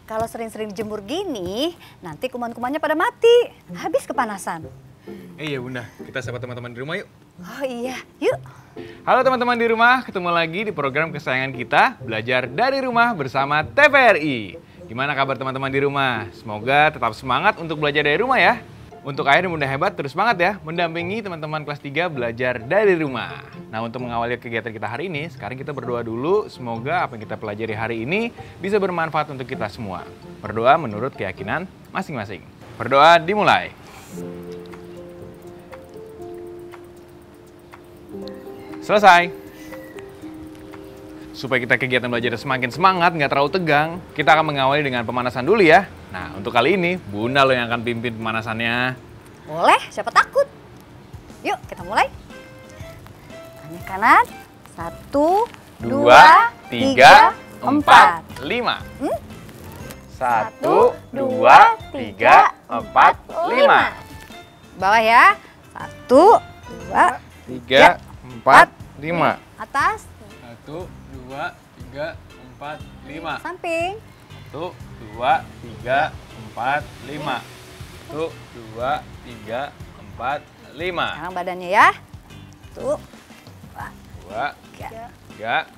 Kalau sering-sering dijemur gini, nanti kuman-kumannya pada mati. Habis kepanasan. Iya Bunda, kita sapa teman-teman di rumah yuk. Oh iya, yuk. Halo teman-teman di rumah, ketemu lagi di program kesayangan kita, Belajar dari Rumah bersama TVRI. Gimana kabar teman-teman di rumah? Semoga tetap semangat untuk belajar dari rumah ya. Untuk Ayah dan Bunda Hebat terus semangat ya, mendampingi teman-teman kelas 3 belajar dari rumah. Nah, untuk mengawali kegiatan kita hari ini, sekarang kita berdoa dulu. Semoga apa yang kita pelajari hari ini bisa bermanfaat untuk kita semua. Berdoa menurut keyakinan masing-masing. Berdoa dimulai. Selesai. Supaya kita kegiatan belajar semakin semangat, nggak terlalu tegang, kita akan mengawali dengan pemanasan dulu ya. Nah, untuk kali ini, Bunda loh yang akan pimpin pemanasannya. Boleh, siapa takut? Yuk, kita mulai. Tangan kanan. 1, 2, 3, 4, 5. 1, 2, 3, 4, 5. Bawah ya. 1, 2, 3, 4, 5. Atas. 1, 2, 3, 4, 5. Samping. 1, 2, 3, 4, 5. 1, 2, 3, 4, 5. Sekarang badannya ya. 1, 2, 3,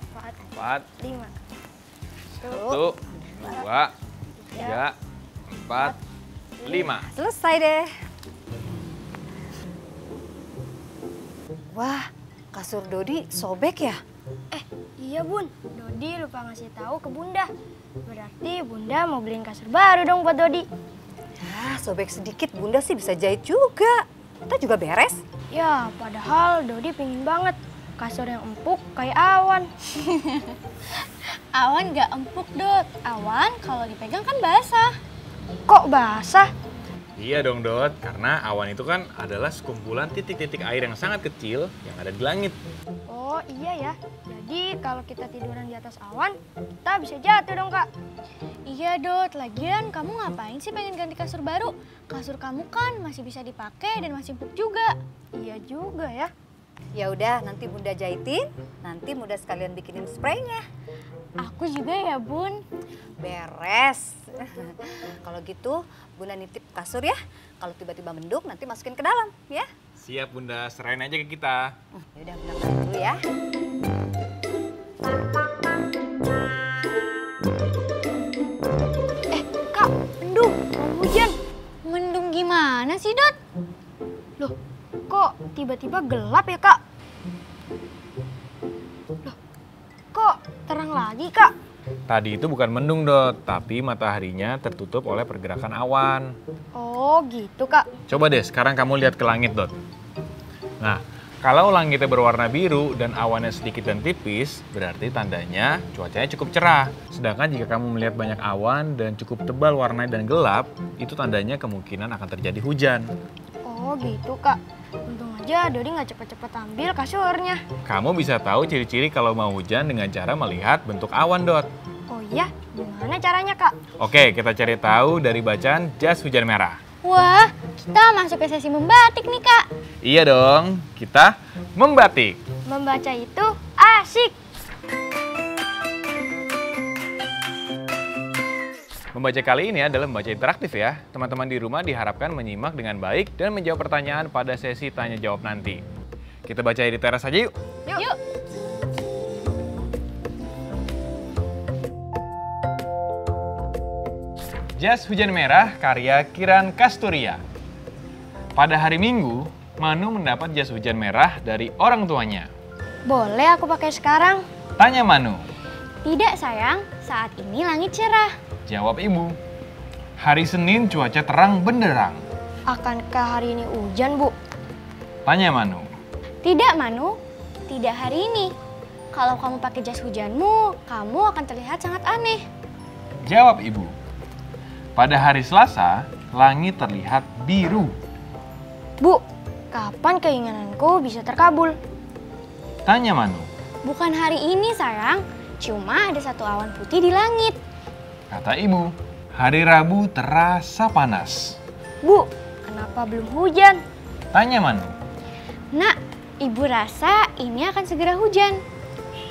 4, 5. 1, 2, 3, 4, 5. Selesai deh. Wah, kasur Dodi sobek ya? Iya Bun, Dodi lupa ngasih tahu ke Bunda. Berarti Bunda mau beliin kasur baru dong buat Dodi. Ya, sobek sedikit Bunda sih bisa jahit juga. Kita juga beres. Ya, padahal Dodi pingin banget kasur yang empuk kayak Awan. Awan gak empuk, Dot. Awan kalau dipegang kan basah. Kok basah? Iya dong Dot, karena awan itu kan adalah sekumpulan titik-titik air yang sangat kecil yang ada di langit. Oh iya ya, jadi kalau kita tiduran di atas awan, kita bisa jatuh dong Kak. Iya, Dot. Lagian kamu ngapain sih pengen ganti kasur baru? Kasur kamu kan masih bisa dipakai dan masih empuk juga. Iya juga ya. Ya udah, nanti Bunda jahitin, nanti Bunda sekalian bikinin spraynya. Aku juga ya, Bun. Beres. Kalau gitu, Bunda nitip kasur ya. Kalau tiba-tiba mendung, nanti masukin ke dalam, ya. Siap Bunda, serahin aja ke kita. Ya udah, Bunda balik dulu ya. Kak, mendung, mau hujan. Mendung gimana sih, Dot? Loh, kok tiba-tiba gelap ya Kak? Loh, kok terang lagi Kak? Tadi itu bukan mendung Dot, tapi mataharinya tertutup oleh pergerakan awan. Oh gitu Kak. Coba deh sekarang kamu lihat ke langit Dot. Nah, kalau langitnya berwarna biru dan awannya sedikit dan tipis, berarti tandanya cuacanya cukup cerah. Sedangkan jika kamu melihat banyak awan dan cukup tebal warnanya dan gelap, itu tandanya kemungkinan akan terjadi hujan. Oh gitu Kak. Untung aja Dodi nggak cepet-cepet ambil kasurnya. Kamu bisa tahu ciri-ciri kalau mau hujan dengan cara melihat bentuk awan Dot. Oh iya, gimana caranya Kak? Oke, kita cari tahu dari bacaan jas hujan merah. Wah, kita masuk ke sesi membatik nih, Kak. Iya dong, kita membatik. Membaca itu asik. Membaca kali ini adalah membaca interaktif ya. Teman-teman di rumah diharapkan menyimak dengan baik dan menjawab pertanyaan pada sesi tanya jawab nanti. Kita baca di teras aja yuk. Yuk. Jas hujan merah karya Kiran Kasturia. Pada hari Minggu, Manu mendapat jas hujan merah dari orang tuanya. Boleh aku pakai sekarang? Tanya Manu. Tidak, sayang. Saat ini langit cerah. Jawab ibu. Hari Senin cuaca terang benderang. Akankah hari ini hujan, Bu? Tanya Manu. Tidak, Manu. Tidak hari ini. Kalau kamu pakai jas hujanmu, kamu akan terlihat sangat aneh. Jawab ibu. Pada hari Selasa, langit terlihat biru. Bu, kapan keinginanku bisa terkabul? Tanya Manu. Bukan hari ini, sayang. Cuma ada satu awan putih di langit. Kata ibu. Hari Rabu terasa panas. Bu, kenapa belum hujan? Tanya Manu. Nak, ibu rasa ini akan segera hujan.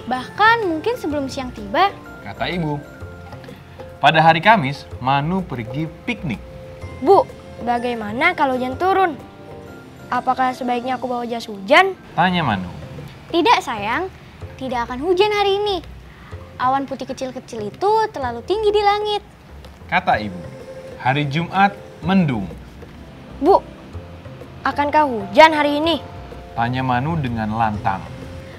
Bahkan mungkin sebelum siang tiba. Kata ibu. Pada hari Kamis, Manu pergi piknik. Bu, bagaimana kalau hujan turun? Apakah sebaiknya aku bawa jas hujan? Tanya Manu. Tidak, sayang. Tidak akan hujan hari ini. Awan putih kecil-kecil itu terlalu tinggi di langit. Kata ibu. Hari Jumat mendung. Bu, akankah hujan hari ini? Tanya Manu dengan lantang.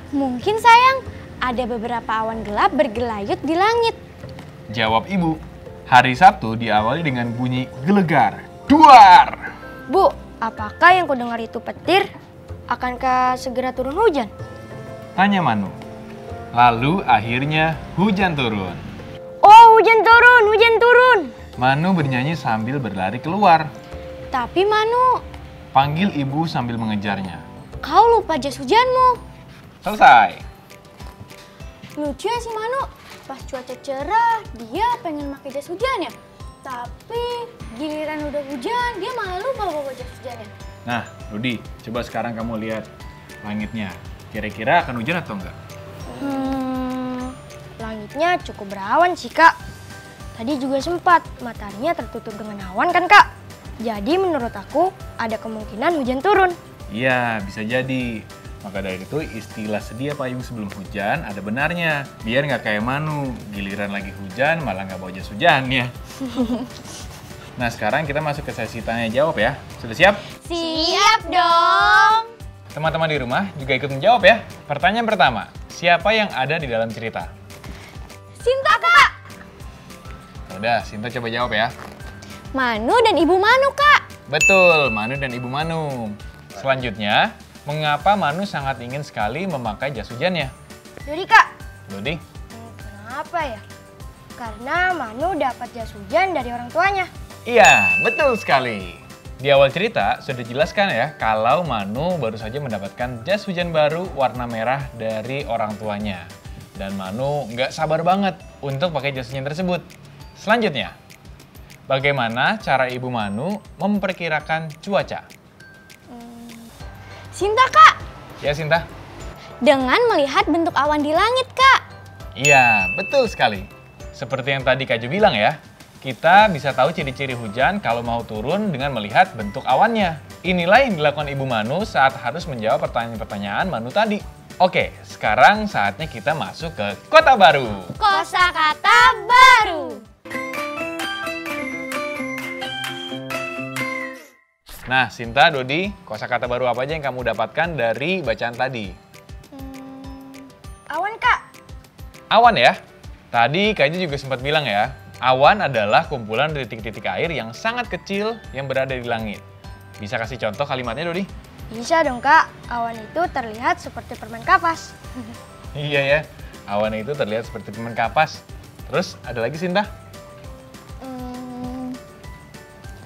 Mungkin, sayang, ada beberapa awan gelap bergelayut di langit. Jawab ibu. Hari Sabtu diawali dengan bunyi gelegar. Duar! Bu, apakah yang kudengar itu petir? Akankah segera turun hujan? Tanya Manu. Lalu akhirnya hujan turun. Oh, hujan turun, hujan turun. Manu bernyanyi sambil berlari keluar. Tapi, Manu, Panggil ibu sambil mengejarnya. kau lupa jas hujanmu. Selesai. Lucu ya si Manu. Pas cuaca cerah, dia pengen pakai jas hujannya. Tapi giliran udah hujan, dia malah lupa bawa jas hujannya. Nah, Rudi, coba sekarang kamu lihat langitnya. Kira-kira akan hujan atau enggak? Langitnya cukup berawan sih, Kak. Tadi juga sempat mataharinya tertutup dengan awan kan, Kak? Jadi menurut aku ada kemungkinan hujan turun. Iya, bisa jadi. Maka dari itu istilah sedia payung sebelum hujan ada benarnya. Biar nggak kayak Manu, giliran lagi hujan malah nggak bawa jas hujannya. Nah, sekarang kita masuk ke sesi tanya jawab ya. Sudah siap? Siap dong. Teman-teman di rumah juga ikut menjawab ya. Pertanyaan pertama, siapa yang ada di dalam cerita? Sinta, Kak. Udah, Sinta coba jawab ya. Manu dan Ibu Manu, Kak. Betul, Manu dan Ibu Manu. Selanjutnya, mengapa Manu sangat ingin sekali memakai jas hujannya? Jadi, Kak, Dodi? kenapa ya? Karena Manu dapat jas hujan dari orang tuanya. Iya, betul sekali. Di awal cerita sudah dijelaskan ya kalau Manu baru saja mendapatkan jas hujan baru warna merah dari orang tuanya. Dan Manu nggak sabar banget untuk pakai jas hujan tersebut. Selanjutnya, bagaimana cara Ibu Manu memperkirakan cuaca? Sinta, Kak. Ya, Sinta? Dengan melihat bentuk awan di langit, Kak. Iya, betul sekali. Seperti yang tadi Kak Jo bilang ya, kita bisa tahu ciri-ciri hujan kalau mau turun dengan melihat bentuk awannya. Inilah yang dilakukan Ibu Manu saat harus menjawab pertanyaan-pertanyaan Manu tadi. Oke, sekarang saatnya kita masuk ke kota baru. Kosakata baru. Nah, Sinta, Dodi, kosakata baru apa aja yang kamu dapatkan dari bacaan tadi? Awan, Kak. Awan ya? Tadi Kak Jo juga sempat bilang ya, awan adalah kumpulan titik-titik air yang sangat kecil yang berada di langit. Bisa kasih contoh kalimatnya, Dodi? Bisa dong, Kak. Awan itu terlihat seperti permen kapas. Iya ya, awan itu terlihat seperti permen kapas. Terus ada lagi, Sinta?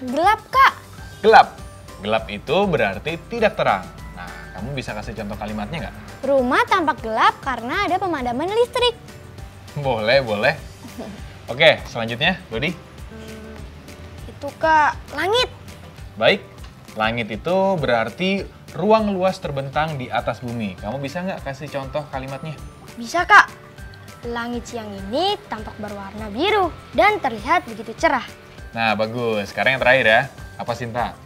Gelap, Kak. Gelap. Gelap itu berarti tidak terang. Nah, kamu bisa kasih contoh kalimatnya nggak? Rumah tampak gelap karena ada pemadaman listrik. Boleh, boleh. Oke, selanjutnya, Dodi. Itu, Kak, langit. Baik, langit itu berarti ruang luas terbentang di atas bumi. Kamu bisa nggak kasih contoh kalimatnya? Bisa, Kak. Langit siang ini tampak berwarna biru dan terlihat begitu cerah. Nah, bagus. Sekarang yang terakhir ya. Apa, Sinta?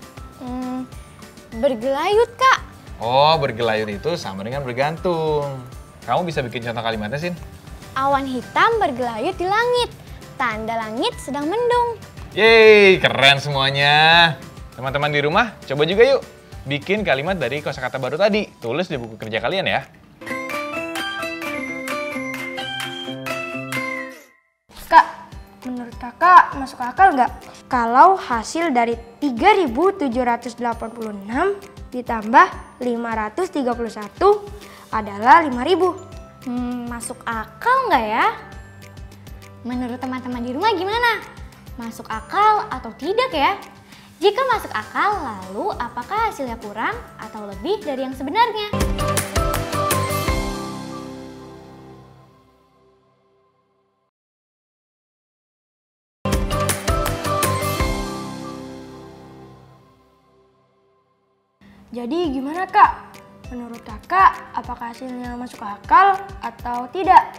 Bergelayut, Kak. Oh, bergelayut itu sama dengan bergantung. Kamu bisa bikin contoh kalimatnya, Sin? Awan hitam bergelayut di langit. Tanda langit sedang mendung. Yeay, keren semuanya. Teman-teman di rumah, coba juga yuk. Bikin kalimat dari kosakata baru tadi. Tulis di buku kerja kalian ya. Kak, menurut kakak masuk akal nggak? Kalau hasil dari 3.786 ditambah 531 adalah 5.000. Masuk akal nggak ya? Menurut teman-teman di rumah gimana? Masuk akal atau tidak ya? Jika masuk akal, lalu apakah hasilnya kurang atau lebih dari yang sebenarnya? Jadi gimana Kak? Menurut Kakak, apakah hasilnya masuk akal atau tidak?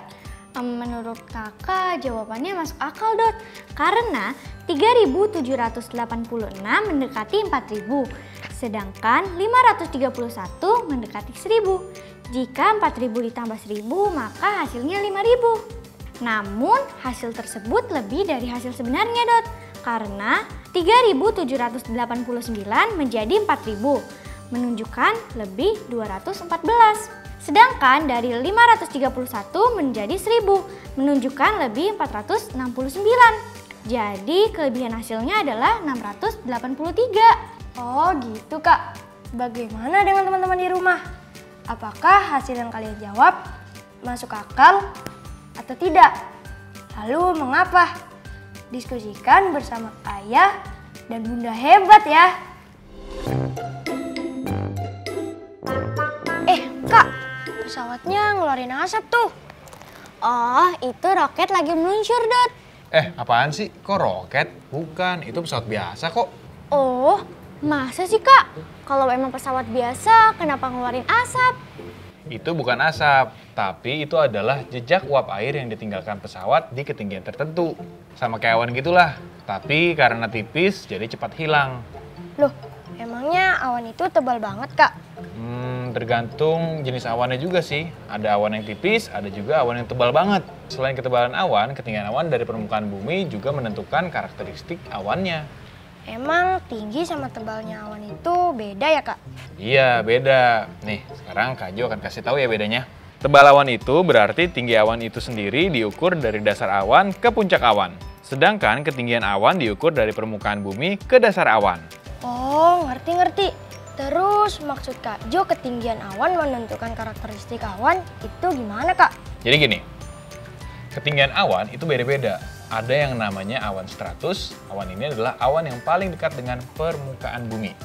Menurut Kakak, jawabannya masuk akal, Dot. Karena 3.786 mendekati 4.000, sedangkan 531 mendekati 1.000. Jika 4.000 ditambah 1.000, maka hasilnya 5.000. Namun, hasil tersebut lebih dari hasil sebenarnya, Dot. Karena 3.789 menjadi 4.000, menunjukkan lebih 214. Sedangkan dari 531 menjadi 1.000, menunjukkan lebih 469. Jadi kelebihan hasilnya adalah 683. Oh gitu Kak. Bagaimana dengan teman-teman di rumah? Apakah hasil yang kalian jawab masuk akal atau tidak? Lalu mengapa? Diskusikan bersama ayah dan bunda hebat ya. Kak, pesawatnya ngeluarin asap tuh. Oh, itu roket lagi meluncur, Dot. Apaan sih? Kok roket? Bukan, itu pesawat biasa kok. Oh, masa sih, Kak? Kalau emang pesawat biasa, kenapa ngeluarin asap? Itu bukan asap, tapi itu adalah jejak uap air yang ditinggalkan pesawat di ketinggian tertentu. Sama kayak awan gitulah, tapi karena tipis jadi cepat hilang. Loh, emangnya awan itu tebal banget, Kak? Tergantung jenis awannya juga sih. Ada awan yang tipis, ada juga awan yang tebal banget. Selain ketebalan awan, ketinggian awan dari permukaan bumi juga menentukan karakteristik awannya. Emang tinggi sama tebalnya awan itu beda ya, Kak? Iya, beda. Nih, sekarang Kak Jo akan kasih tahu ya bedanya. Tebal awan itu berarti tinggi awan itu sendiri diukur dari dasar awan ke puncak awan. Sedangkan ketinggian awan diukur dari permukaan bumi ke dasar awan. Oh, ngerti-ngerti. Terus maksud Kak Jo ketinggian awan menentukan karakteristik awan itu gimana Kak? Jadi gini, ketinggian awan itu beda-beda. Ada yang namanya awan stratus. Awan ini adalah awan yang paling dekat dengan permukaan bumi.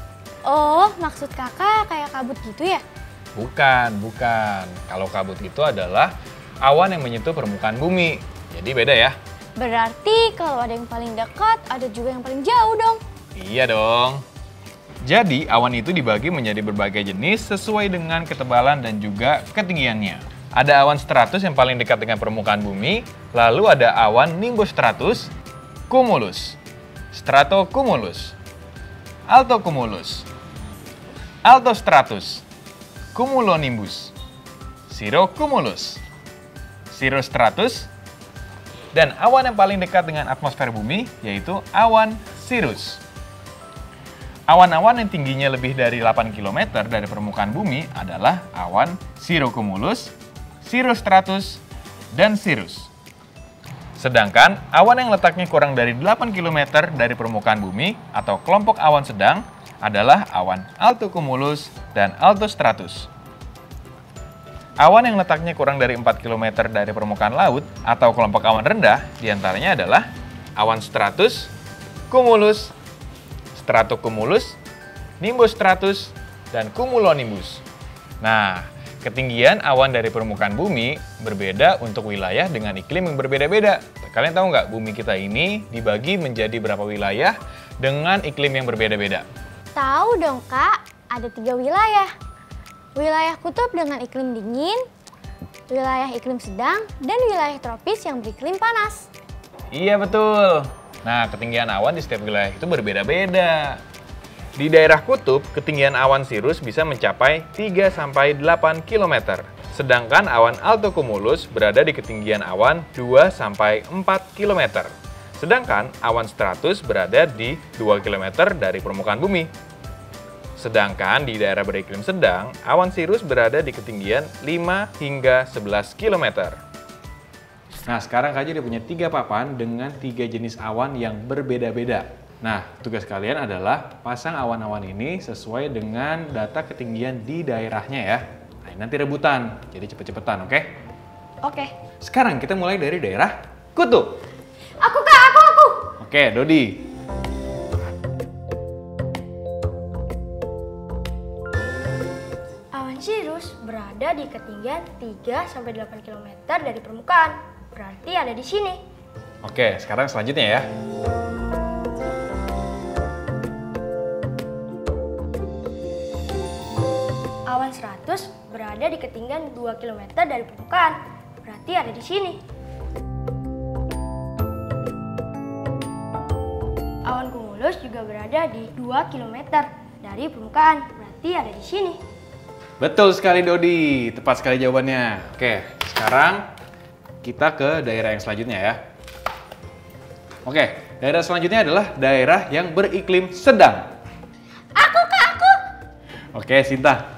Oh, maksud Kakak kayak kabut gitu ya? Bukan. Kalau kabut itu adalah awan yang menyentuh permukaan bumi. Jadi beda ya. Berarti kalau ada yang paling dekat, ada juga yang paling jauh dong. Iya dong. Jadi, awan itu dibagi menjadi berbagai jenis sesuai dengan ketebalan dan juga ketinggiannya. Ada awan stratus yang paling dekat dengan permukaan bumi, lalu ada awan nimbostratus, cumulus, stratocumulus, altocumulus, altostratus, cumulonimbus, cirrocumulus, cirrostratus, dan awan yang paling dekat dengan atmosfer bumi yaitu awan cirrus. Awan-awan yang tingginya lebih dari 8 km dari permukaan bumi adalah awan cirrocumulus, cirrostratus, dan cirrus. Sedangkan awan yang letaknya kurang dari 8 km dari permukaan bumi atau kelompok awan sedang adalah awan altocumulus dan altostratus. Awan yang letaknya kurang dari 4 km dari permukaan laut atau kelompok awan rendah diantaranya adalah awan stratus, cumulus, stratocumulus, nimbostratus, dan cumulonimbus. Nah, ketinggian awan dari permukaan bumi berbeda untuk wilayah dengan iklim yang berbeda-beda. Kalian tahu nggak, bumi kita ini dibagi menjadi berapa wilayah dengan iklim yang berbeda-beda? Tahu dong Kak, ada 3 wilayah. Wilayah kutub dengan iklim dingin, wilayah iklim sedang, dan wilayah tropis yang beriklim panas. Iya betul. Nah, ketinggian awan di setiap wilayah itu berbeda-beda. Di daerah kutub, ketinggian awan cirrus bisa mencapai 3-8 km. Sedangkan awan altocumulus berada di ketinggian awan 2-4 km. Sedangkan awan stratus berada di 2 km dari permukaan bumi. Sedangkan di daerah beriklim sedang, awan cirrus berada di ketinggian 5-11 km. Nah, sekarang Kak Jo udah punya 3 papan dengan 3 jenis awan yang berbeda-beda. Nah, tugas kalian adalah pasang awan-awan ini sesuai dengan data ketinggian di daerahnya ya. Nah, ini nanti rebutan, jadi cepet-cepetan, oke? Oke. Sekarang kita mulai dari daerah Kutub. Aku Kak, aku. Oke, Dodi. Awan Sirius berada di ketinggian 3-8 km dari permukaan. Berarti ada di sini. Oke, sekarang selanjutnya ya. Awan Stratus berada di ketinggian 2 km dari permukaan. Berarti ada di sini. Awan Cumulus juga berada di 2 km dari permukaan. Berarti ada di sini. Betul sekali Dodi, tepat sekali jawabannya. Oke, sekarang kita ke daerah yang selanjutnya ya. Oke, daerah selanjutnya adalah daerah yang beriklim sedang. Aku Kak, aku. Oke, Sinta.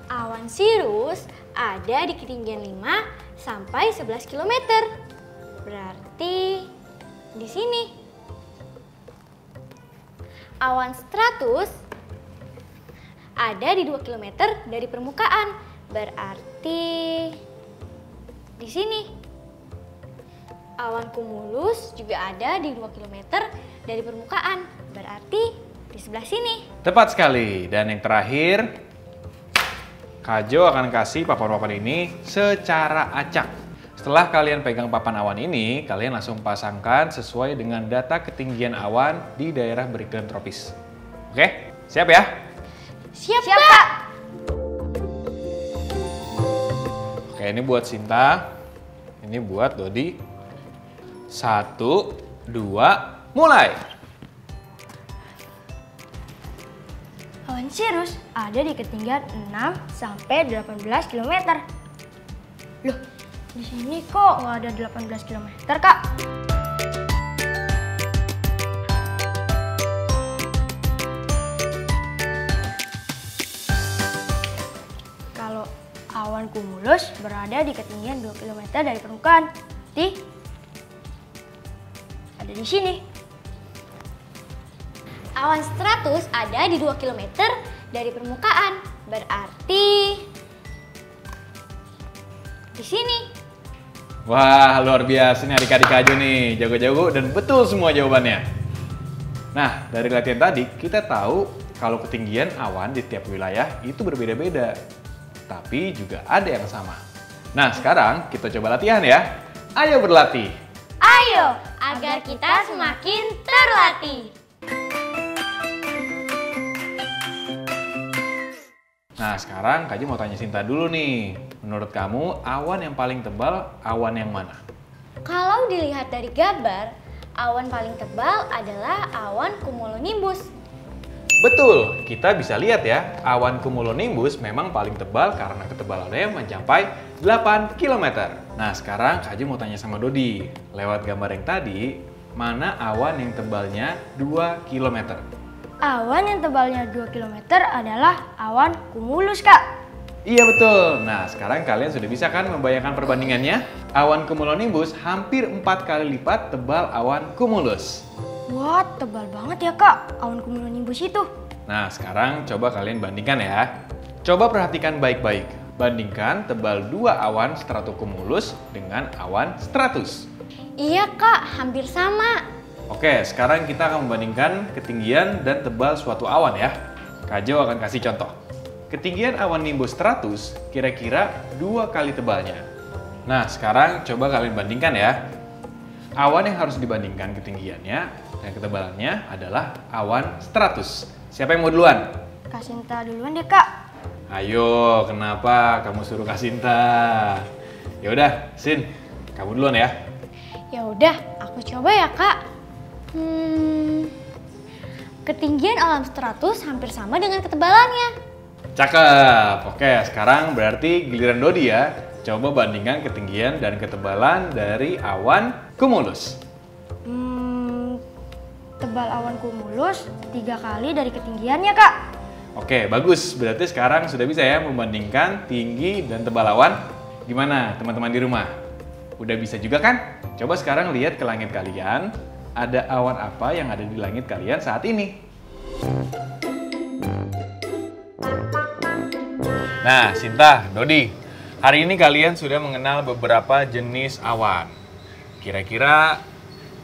Awan Sirius ada di ketinggian 5 sampai 11 km. Berarti di sini. Awan Stratus ada di 2 km dari permukaan. Berarti di sini. Awan Cumulus juga ada di 2 km dari permukaan. Berarti di sebelah sini. Tepat sekali. Dan yang terakhir, Kak Jo akan kasih papan-papan ini secara acak. Setelah kalian pegang papan awan ini, kalian langsung pasangkan sesuai dengan data ketinggian awan di daerah beriklim tropis. Oke, siap ya? Siap Kak. Oke, ini buat Sinta. Ini buat Dodi. 1, 2, mulai! Awan Sirius ada di ketinggian 6 sampai 18 km. Loh, di sini kok nggak ada 18 km, Kak? Kalau awan cumulus berada di ketinggian 2 km dari permukaan, berarti ada di sini. Awan stratus ada di 2 km dari permukaan. Berarti di sini. Wah, luar biasa nih adik-adik Kak Jo nih. Jago-jago dan betul semua jawabannya. Nah, dari latihan tadi kita tahu kalau ketinggian awan di tiap wilayah itu berbeda-beda. Tapi juga ada yang sama. Nah, sekarang kita coba latihan ya. Ayo berlatih. Ayo, agar kita semakin terlatih. Nah, sekarang Kak Jo mau tanya Sinta dulu nih. Menurut kamu, awan yang paling tebal, awan yang mana? Kalau dilihat dari gambar, awan paling tebal adalah awan cumulonimbus. Betul, kita bisa lihat ya, awan cumulonimbus memang paling tebal karena ketebalannya mencapai 8 km. Nah, sekarang Kak Jo mau tanya sama Dodi. Lewat gambar yang tadi, mana awan yang tebalnya 2 km? Awan yang tebalnya 2 km adalah awan cumulus, Kak. Iya betul. Nah, sekarang kalian sudah bisa kan membayangkan perbandingannya? Awan cumulonimbus hampir 4 kali lipat tebal awan cumulus. Wah, tebal banget ya, Kak, awan cumulonimbus itu. Nah, sekarang coba kalian bandingkan ya. Coba perhatikan baik-baik. Bandingkan tebal 2 awan stratocumulus dengan awan stratus. Iya Kak, hampir sama. Oke, sekarang kita akan membandingkan ketinggian dan tebal suatu awan ya. Kak Jo akan kasih contoh. Ketinggian awan nimbus stratus kira-kira 2 kali tebalnya. Nah, sekarang coba kalian bandingkan ya. Awan yang harus dibandingkan ketinggiannya dan ketebalannya adalah awan stratus. Siapa yang mau duluan? Kak Sinta duluan deh, Kak. Ayo, kenapa kamu suruh Kak Sinta? Ya udah, Sin, kamu duluan ya. Ya udah, aku coba ya Kak. Ketinggian awan stratus hampir sama dengan ketebalannya. Cakep. Oke, sekarang berarti giliran Dodi ya. Coba bandingkan ketinggian dan ketebalan dari awan cumulus. Tebal awan cumulus 3 kali dari ketinggiannya, Kak. Oke, bagus. Berarti sekarang sudah bisa ya membandingkan tinggi dan tebal awan. Gimana teman-teman di rumah? Udah bisa juga kan? Coba sekarang lihat ke langit kalian. Ada awan apa yang ada di langit kalian saat ini? Nah, Sinta, Dodi, hari ini kalian sudah mengenal beberapa jenis awan. Kira-kira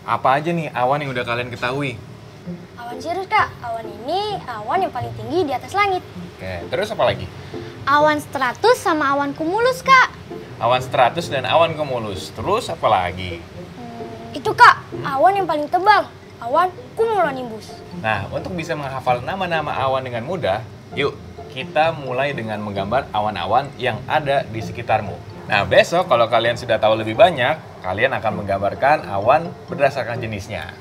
apa aja nih awan yang udah kalian ketahui? Awan cirrus, Kak. Awan ini awan yang paling tinggi di atas langit. Oke, terus apa lagi? Awan stratus sama awan cumulus, Kak. Awan stratus dan awan cumulus. Terus apa lagi? Itu, Kak, awan yang paling tebal. Awan cumulonimbus. Nah, untuk bisa menghafal nama-nama awan dengan mudah, yuk kita mulai dengan menggambar awan-awan yang ada di sekitarmu. Nah, besok kalau kalian sudah tahu lebih banyak, kalian akan menggambarkan awan berdasarkan jenisnya.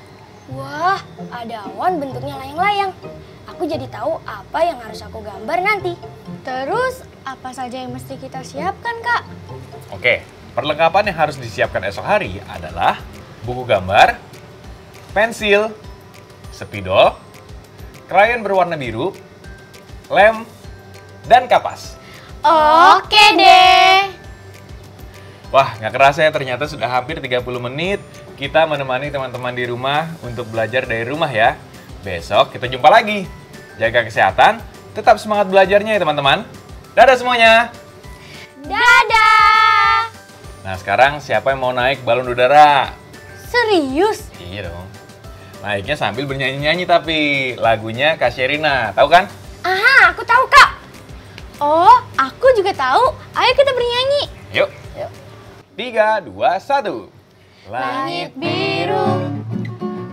Wah, ada awan bentuknya layang-layang. Aku jadi tahu apa yang harus aku gambar nanti. Terus, apa saja yang mesti kita siapkan, Kak? Oke, perlengkapan yang harus disiapkan esok hari adalah buku gambar, pensil, spidol, krayon berwarna biru, lem, dan kapas. Oke deh. Wah, nggak kerasa ya, ternyata sudah hampir 30 menit kita menemani teman-teman di rumah untuk belajar dari rumah ya. Besok kita jumpa lagi. Jaga kesehatan, tetap semangat belajarnya ya teman-teman. Dadah semuanya. Dadah. Nah, sekarang siapa yang mau naik balon udara? Serius? Iya dong. Naiknya sambil bernyanyi-nyanyi tapi lagunya Kak Sherina, tahu kan? Aha, aku tahu, Kak. Oh, aku juga tahu. Ayo kita bernyanyi. Yuk. 3, 2, 1. Langit biru,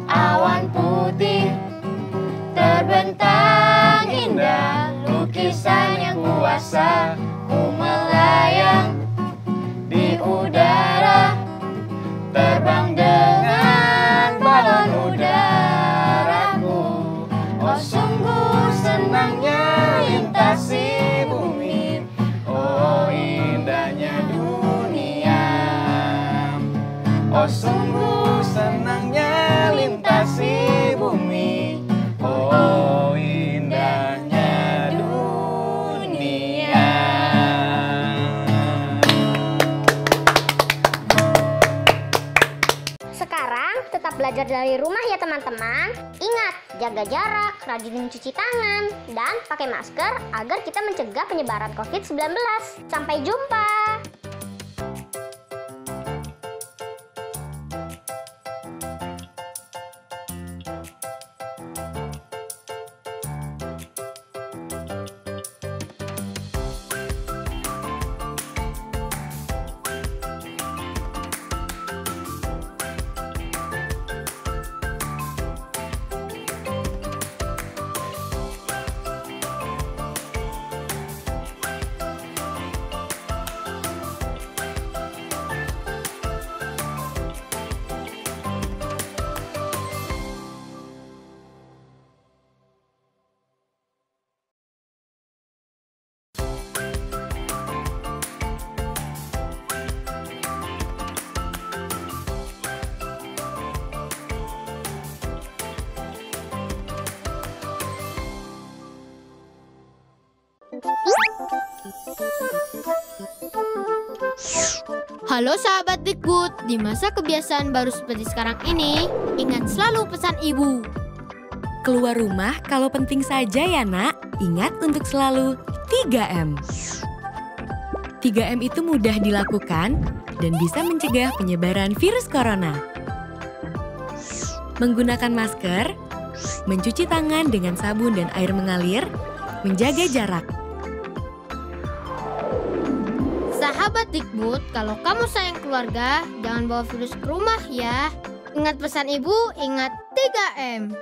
awan putih, terbentang indah, lukisan yang kuasa, ku melayang di udara, terbang dengan balon udaraku. Oh, sungguh senangnya lintasi bumi, oh indahnya dunia. Oh, sungguh senangnya lintasi bumi, oh indahnya dunia. Sekarang tetap belajar dari rumah ya teman-teman. Ingat, jaga jarak, rajin mencuci tangan, dan pakai masker agar kita mencegah penyebaran COVID-19. Sampai jumpa! Halo sahabat Dikbud, di masa kebiasaan baru seperti sekarang ini, ingat selalu pesan ibu. Keluar rumah kalau penting saja ya nak, ingat untuk selalu 3M. 3M itu mudah dilakukan dan bisa mencegah penyebaran virus corona. Menggunakan masker, mencuci tangan dengan sabun dan air mengalir, menjaga jarak. Sahabat Dikbud, kalau kamu sayang keluarga, jangan bawa virus ke rumah ya. Ingat pesan ibu, ingat 3M.